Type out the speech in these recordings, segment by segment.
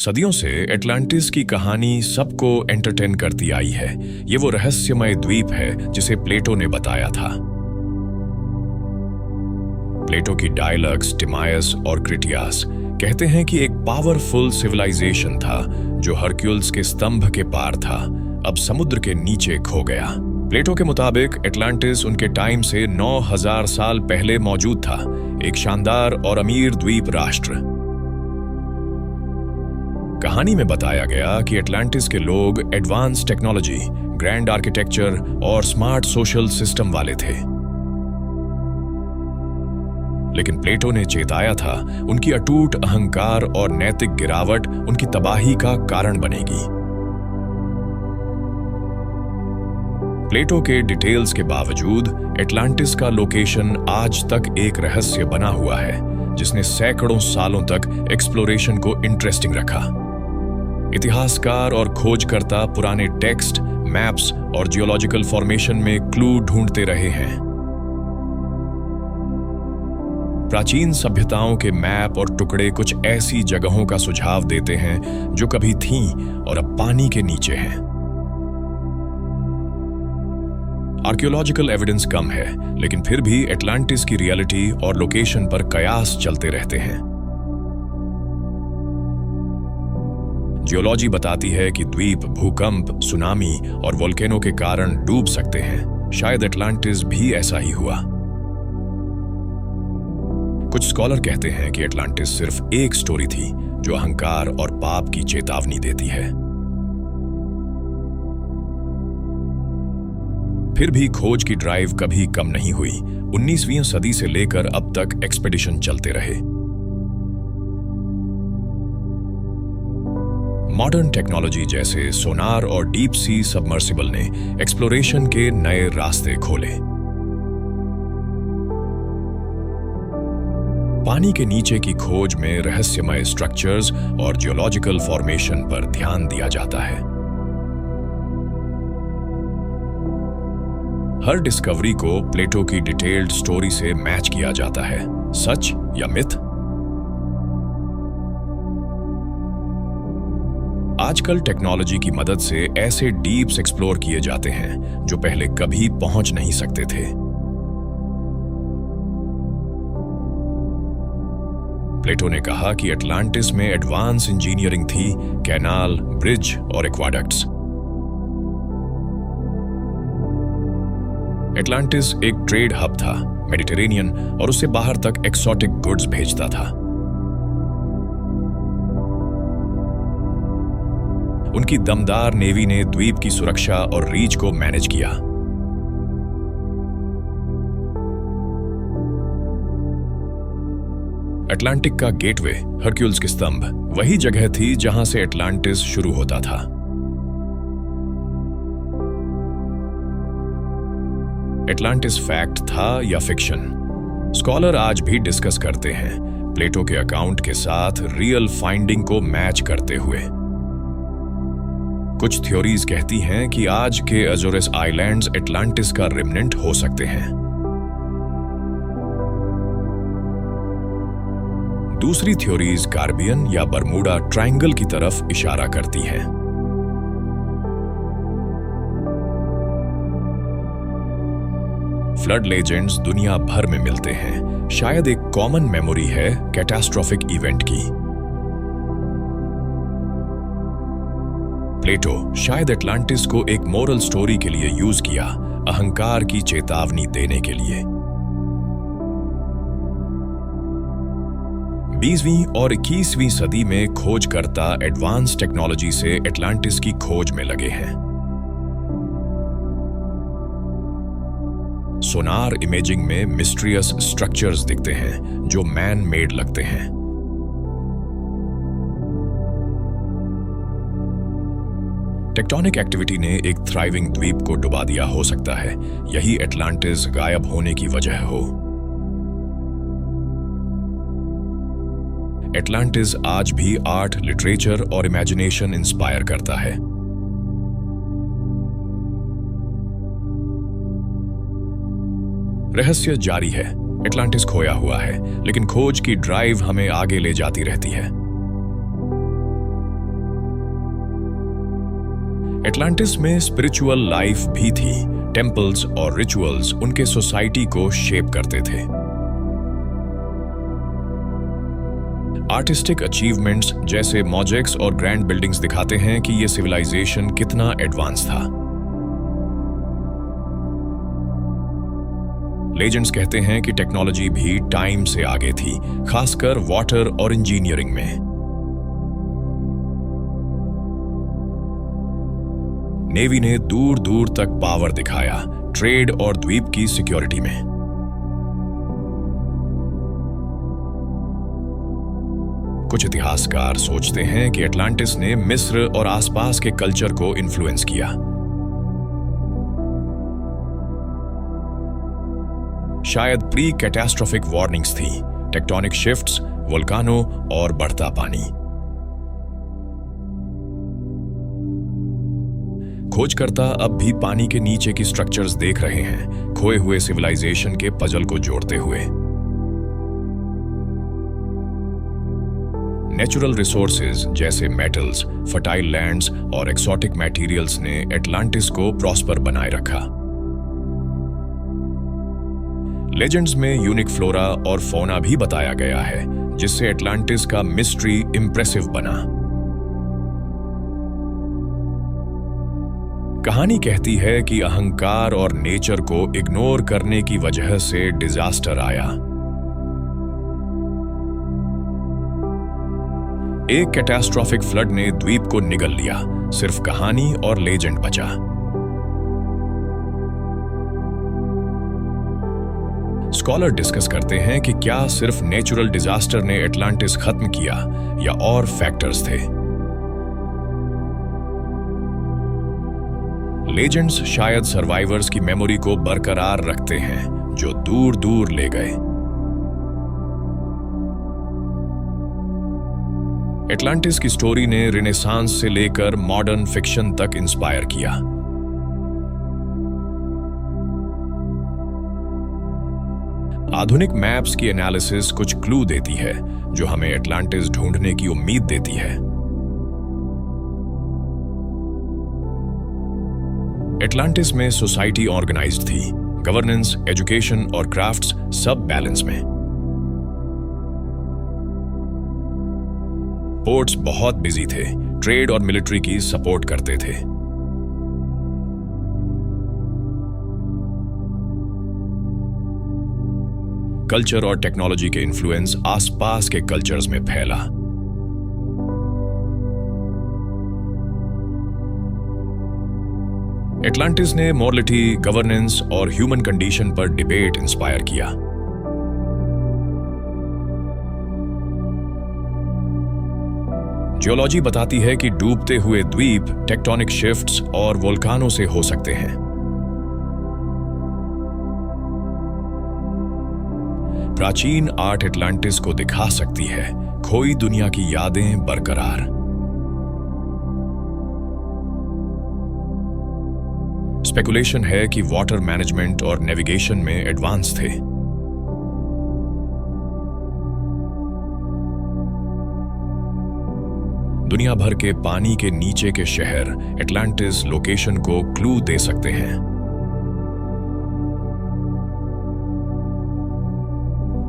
सदियों से एटलांटिस की कहानी सबको एंटरटेन करती आई है। ये वो रहस्यमय द्वीप है जिसे प्लेटो ने बताया था। प्लेटो की डायलॉग्स टिमायस और क्रिटियास कहते हैं कि एक पावरफुल सिविलाइजेशन था जो हरक्यूल्स के स्तंभ के पार था, अब समुद्र के नीचे खो गया। प्लेटो के मुताबिक एटलांटिस उनके टाइम से 9000 साल पहले मौजूद था, एक शानदार और अमीर द्वीप राष्ट्र। कहानी में बताया गया कि एटलांटिस के लोग एडवांस टेक्नोलॉजी, ग्रैंड आर्किटेक्चर और स्मार्ट सोशल सिस्टम वाले थे। लेकिन प्लेटो ने चेताया था, उनकी अटूट अहंकार और नैतिक गिरावट उनकी तबाही का कारण बनेगी। प्लेटो के डिटेल्स के बावजूद एटलांटिस का लोकेशन आज तक एक रहस्य बना हुआ है, जिसने सैकड़ों सालों तक एक्सप्लोरेशन को इंटरेस्टिंग रखा। इतिहासकार और खोजकर्ता पुराने टेक्स्ट, मैप्स और जियोलॉजिकल फॉर्मेशन में क्लू ढूंढते रहे हैं। प्राचीन सभ्यताओं के मैप और टुकड़े कुछ ऐसी जगहों का सुझाव देते हैं जो कभी थीं और अब पानी के नीचे हैं। आर्कियोलॉजिकल एविडेंस कम है, लेकिन फिर भी एटलांटिस की रियलिटी और लोकेशन पर कयास चलते रहते हैं। जियोलॉजी बताती है कि द्वीप भूकंप, सुनामी और वोल्केनो के कारण डूब सकते हैं। शायद एटलांटिस भी ऐसा ही हुआ। कुछ स्कॉलर कहते हैं कि एटलांटिस सिर्फ एक स्टोरी थी जो अहंकार और पाप की चेतावनी देती है। फिर भी खोज की ड्राइव कभी कम नहीं हुई। 19वीं सदी से लेकर अब तक एक्सपेडिशन चलते रहे। मॉडर्न टेक्नोलॉजी जैसे सोनार और डीप सी सबमर्सिबल ने एक्सप्लोरेशन के नए रास्ते खोले। पानी के नीचे की खोज में रहस्यमय स्ट्रक्चर्स और जियोलॉजिकल फॉर्मेशन पर ध्यान दिया जाता है। हर डिस्कवरी को प्लेटो की डिटेल्ड स्टोरी से मैच किया जाता है, सच या मिथ। आजकल टेक्नोलॉजी की मदद से ऐसे डीप्स एक्सप्लोर किए जाते हैं जो पहले कभी पहुंच नहीं सकते थे। प्लेटो ने कहा कि एटलांटिस में एडवांस इंजीनियरिंग थी, कैनाल, ब्रिज और एक्वाडक्ट्स। एटलांटिस एक ट्रेड हब था, मेडिटेरेनियन और उससे बाहर तक एक्सोटिक गुड्स भेजता था। उनकी दमदार नेवी ने द्वीप की सुरक्षा और रीच को मैनेज किया। अटलांटिक का गेटवे, हरक्यूल्स के स्तंभ, वही जगह थी जहां से एटलांटिस शुरू होता था। एटलांटिस फैक्ट था या फिक्शन? स्कॉलर आज भी डिस्कस करते हैं, प्लेटो के अकाउंट के साथ रियल फाइंडिंग को मैच करते हुए। कुछ थ्योरीज कहती हैं कि आज के अजोरेस आइलैंड्स एटलांटिस का रिमनेंट हो सकते हैं। दूसरी थ्योरीज कार्बियन या बरमूडा ट्रायंगल की तरफ इशारा करती हैं। फ्लड लेजेंड्स दुनिया भर में मिलते हैं। शायद एक कॉमन मेमोरी है कैटास्ट्रोफिक इवेंट की। प्लेटो शायद एटलांटिस को एक मोरल स्टोरी के लिए यूज किया, अहंकार की चेतावनी देने के लिए। 20वीं और 21वीं सदी में खोजकर्ता एडवांस टेक्नोलॉजी से एटलांटिस की खोज में लगे हैं। सोनार इमेजिंग में मिस्ट्रियस स्ट्रक्चर्स दिखते हैं जो मैन मेड लगते हैं। टेक्टोनिक एक्टिविटी ने एक थ्राइविंग द्वीप को डुबा दिया हो सकता है। यही एटलांटिस गायब होने की वजह हो। एटलांटिस आज भी आर्ट, लिटरेचर और इमेजिनेशन इंस्पायर करता है। रहस्य जारी है। एटलांटिस खोया हुआ है, लेकिन खोज की ड्राइव हमें आगे ले जाती रहती है। एटलांटिस में स्पिरिचुअल लाइफ भी थी। टेम्पल्स और रिचुअल्स उनके सोसाइटी को शेप करते थे। आर्टिस्टिक अचीवमेंट्स जैसे मॉजेक्स और ग्रैंड बिल्डिंग्स दिखाते हैं कि यह सिविलाइजेशन कितना एडवांस था। लेजेंड्स कहते हैं कि टेक्नोलॉजी भी टाइम से आगे थी, खासकर वाटर और इंजीनियरिंग में। नेवी ने दूर दूर तक पावर दिखाया, ट्रेड और द्वीप की सिक्योरिटी में। कुछ इतिहासकार सोचते हैं कि एटलांटिस ने मिस्र और आसपास के कल्चर को इन्फ्लुएंस किया। शायद प्री कैटास्ट्रोफिक वार्निंग्स थी, टेक्टोनिक शिफ्ट्स, वोल्कानो और बढ़ता पानी। खोजकर्ता अब भी पानी के नीचे की स्ट्रक्चर्स देख रहे हैं, खोए हुए सिविलाइजेशन के पजल को जोड़ते हुए। नेचुरल रिसोर्सेज जैसे मेटल्स, फर्टाइल लैंड्स और एक्सोटिक मटेरियल्स ने एटलांटिस को प्रॉस्पर बनाए रखा। लेजेंड्स में यूनिक फ्लोरा और फौना भी बताया गया है, जिससे एटलांटिस का मिस्ट्री इंप्रेसिव बना। कहानी कहती है कि अहंकार और नेचर को इग्नोर करने की वजह से डिजास्टर आया। एक कैटास्ट्रोफिक फ्लड ने द्वीप को निगल लिया, सिर्फ कहानी और लेजेंड बचा। स्कॉलर डिस्कस करते हैं कि क्या सिर्फ नेचुरल डिजास्टर ने एटलांटिस खत्म किया या और फैक्टर्स थे। लेजेंड्स शायद सर्वाइवर्स की मेमोरी को बरकरार रखते हैं, जो दूर दूर ले गए। एटलांटिस की स्टोरी ने रिनेसांस से लेकर मॉडर्न फिक्शन तक इंस्पायर किया। आधुनिक मैप्स की एनालिसिस कुछ क्लू देती है, जो हमें एटलांटिस ढूंढने की उम्मीद देती है। एटलांटिस में सोसाइटी ऑर्गेनाइज्ड थी, गवर्नेंस, एजुकेशन और क्राफ्ट्स सब बैलेंस में। पोर्ट्स बहुत बिजी थे, ट्रेड और मिलिट्री की सपोर्ट करते थे। कल्चर और टेक्नोलॉजी के इन्फ्लुएंस आसपास के कल्चर्स में फैला। एटलांटिस ने मॉरलिटी, गवर्नेंस और ह्यूमन कंडीशन पर डिबेट इंस्पायर किया। जियोलॉजी बताती है कि डूबते हुए द्वीप टेक्टोनिक शिफ्ट्स और वोल्कानों से हो सकते हैं। प्राचीन आर्ट एटलांटिस को दिखा सकती है खोई दुनिया की यादें बरकरार। स्पेकुलेशन है कि वाटर मैनेजमेंट और नेविगेशन में एडवांस थे। दुनिया भर के पानी के नीचे के शहर एटलांटिस लोकेशन को क्लू दे सकते हैं।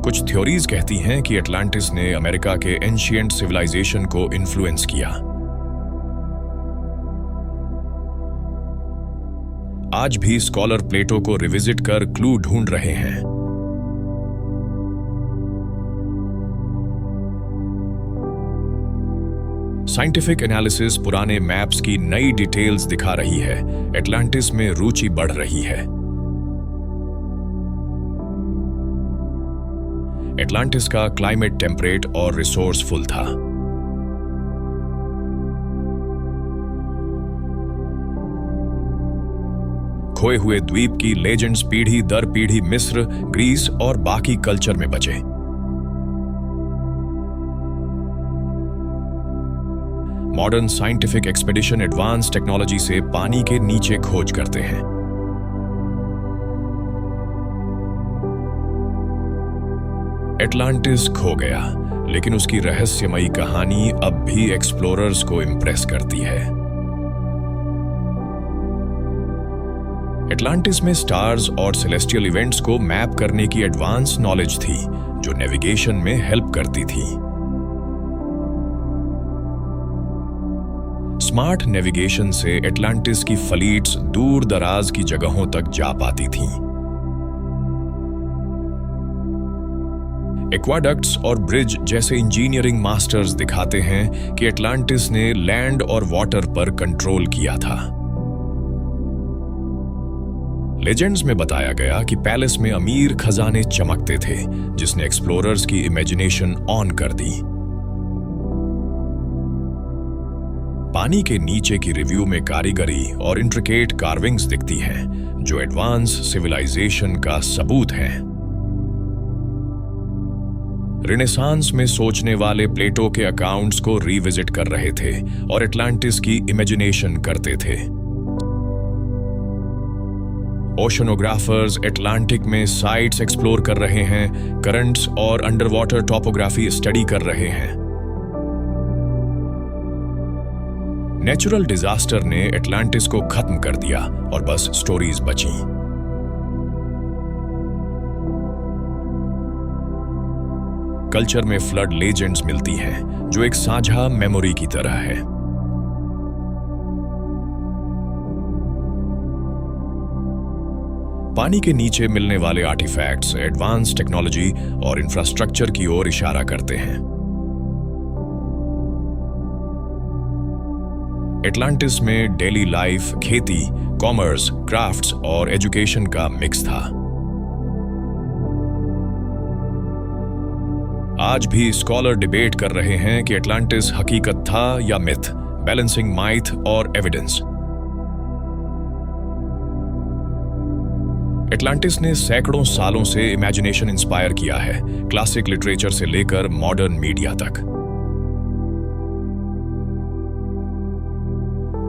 कुछ थ्योरीज कहती हैं कि एटलांटिस ने अमेरिका के एंशिएंट सिविलाइजेशन को इन्फ्लुएंस किया। आज भी स्कॉलर प्लेटो को रिविजिट कर क्लू ढूंढ रहे हैं। साइंटिफिक एनालिसिस पुराने मैप्स की नई डिटेल्स दिखा रही है। एटलांटिस में रुचि बढ़ रही है। एटलांटिस का क्लाइमेट टेम्परेट और रिसोर्सफुल था। खोए हुए द्वीप की लेजेंड्स पीढ़ी दर पीढ़ी मिस्र, ग्रीस और बाकी कल्चर में बचे। Modern scientific expedition advance technology से पानी के नीचे खोज करते हैं। एटलांटिस खो गया, लेकिन उसकी रहस्यमयी कहानी अब भी एक्सप्लोरर्स को इंप्रेस करती है। एटलांटिस में स्टार्स और सेलेस्टियल इवेंट्स को मैप करने की एडवांस नॉलेज थी जो नेविगेशन में हेल्प करती थी। स्मार्ट नेविगेशन से एटलांटिस की फ्लीट्स दूर दराज की जगहों तक जा पाती थीं। एक्वाडक्ट्स और ब्रिज जैसे इंजीनियरिंग मास्टर्स दिखाते हैं कि एटलांटिस ने लैंड और वाटर पर कंट्रोल किया था। लेजेंड्स में बताया गया कि पैलेस में अमीर खजाने चमकते थे, जिसने एक्सप्लोरर्स की इमेजिनेशन ऑन कर दी। पानी के नीचे की रिव्यू में कारीगरी और इंट्रिकेट कार्विंग्स दिखती हैं, जो एडवांस सिविलाइजेशन का सबूत हैं। रिनेसांस में सोचने वाले प्लेटो के अकाउंट्स को रिविजिट कर रहे थे और एटलांटिस की इमेजिनेशन करते थे। ओशनोग्राफर्स एटलांटिक में साइट्स एक्सप्लोर कर रहे हैं, करंट्स और अंडर वाटर टॉपोग्राफी स्टडी कर रहे हैं। नेचुरल डिजास्टर ने एटलांटिस को खत्म कर दिया और बस स्टोरीज बची। कल्चर में फ्लड लेजेंड्स मिलती हैं, जो एक साझा मेमोरी की तरह है। पानी के नीचे मिलने वाले आर्टिफैक्ट्स एडवांस टेक्नोलॉजी और इंफ्रास्ट्रक्चर की ओर इशारा करते हैं। एटलांटिस में डेली लाइफ खेती, कॉमर्स, क्राफ्ट्स और एजुकेशन का मिक्स था। आज भी स्कॉलर डिबेट कर रहे हैं कि एटलांटिस हकीकत था या मिथ, बैलेंसिंग माइथ और एविडेंस। एटलांटिस ने सैकड़ों सालों से इमेजिनेशन इंस्पायर किया है, क्लासिक लिटरेचर से लेकर मॉडर्न मीडिया तक।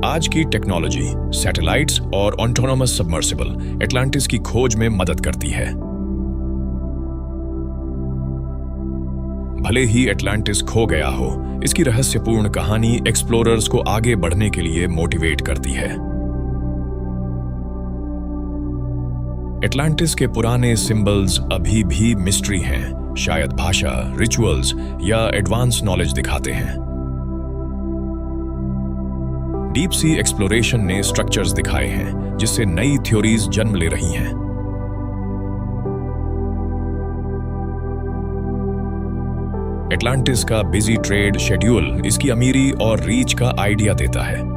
आज की टेक्नोलॉजी, सैटेलाइट्स और ऑटोनोमस सबमर्सिबल एटलांटिस की खोज में मदद करती है। भले ही एटलांटिस खो गया हो, इसकी रहस्यपूर्ण कहानी एक्सप्लोरर्स को आगे बढ़ने के लिए मोटिवेट करती है। एटलांटिस के पुराने सिंबल्स अभी भी मिस्ट्री हैं, शायद भाषा, रिचुअल्स या एडवांस नॉलेज दिखाते हैं। डीप सी एक्सप्लोरेशन ने स्ट्रक्चर्स दिखाए हैं, जिससे नई थ्योरीज जन्म ले रही हैं। एटलांटिस का बिजी ट्रेड शेड्यूल इसकी अमीरी और रीच का आइडिया देता है।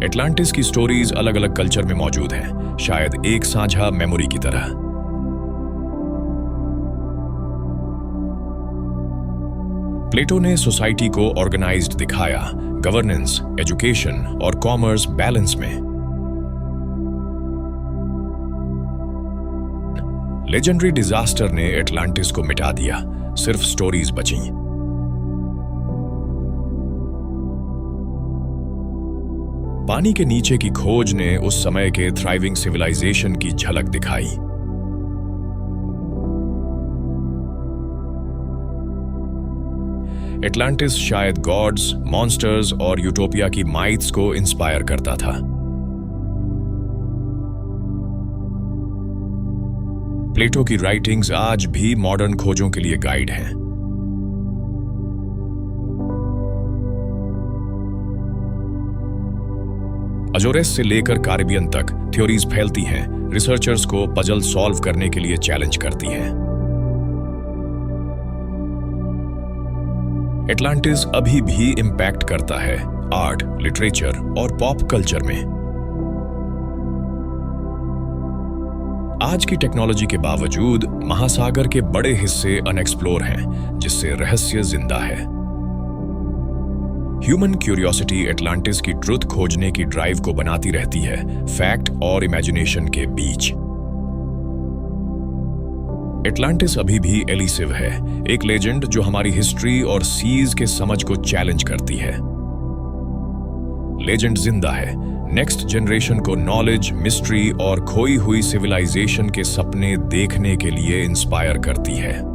एटलांटिस की स्टोरीज अलग अलग कल्चर में मौजूद हैं, शायद एक साझा मेमोरी की तरह। प्लेटो ने सोसाइटी को ऑर्गेनाइज्ड दिखाया, गवर्नेंस, एजुकेशन और कॉमर्स बैलेंस में। लेजेंडरी डिजास्टर ने एटलांटिस को मिटा दिया, सिर्फ स्टोरीज बची। पानी के नीचे की खोज ने उस समय के थ्राइविंग सिविलाइजेशन की झलक दिखाई। एटलांटिस शायद गॉड्स, मॉन्स्टर्स और यूटोपिया की माइथ्स को इंस्पायर करता था। प्लेटो की राइटिंग्स आज भी मॉडर्न खोजों के लिए गाइड हैं। अजोरेस से लेकर कैरिबियन तक थ्योरीज फैलती हैं, रिसर्चर्स को पजल सॉल्व करने के लिए चैलेंज करती हैं। एटलांटिस अभी भी इंपैक्ट करता है आर्ट, लिटरेचर और पॉप कल्चर में। आज की टेक्नोलॉजी के बावजूद महासागर के बड़े हिस्से अनएक्सप्लोर हैं, जिससे रहस्य जिंदा है। ह्यूमन क्यूरियोसिटी एटलांटिस की ट्रुथ खोजने की ड्राइव को बनाती रहती है, फैक्ट और इमेजिनेशन के बीच। एटलांटिस अभी भी एलिसिव है, एक लेजेंड जो हमारी हिस्ट्री और सीज के समझ को चैलेंज करती है। लेजेंड जिंदा है, नेक्स्ट जनरेशन को नॉलेज, मिस्ट्री और खोई हुई सिविलाइजेशन के सपने देखने के लिए इंस्पायर करती है।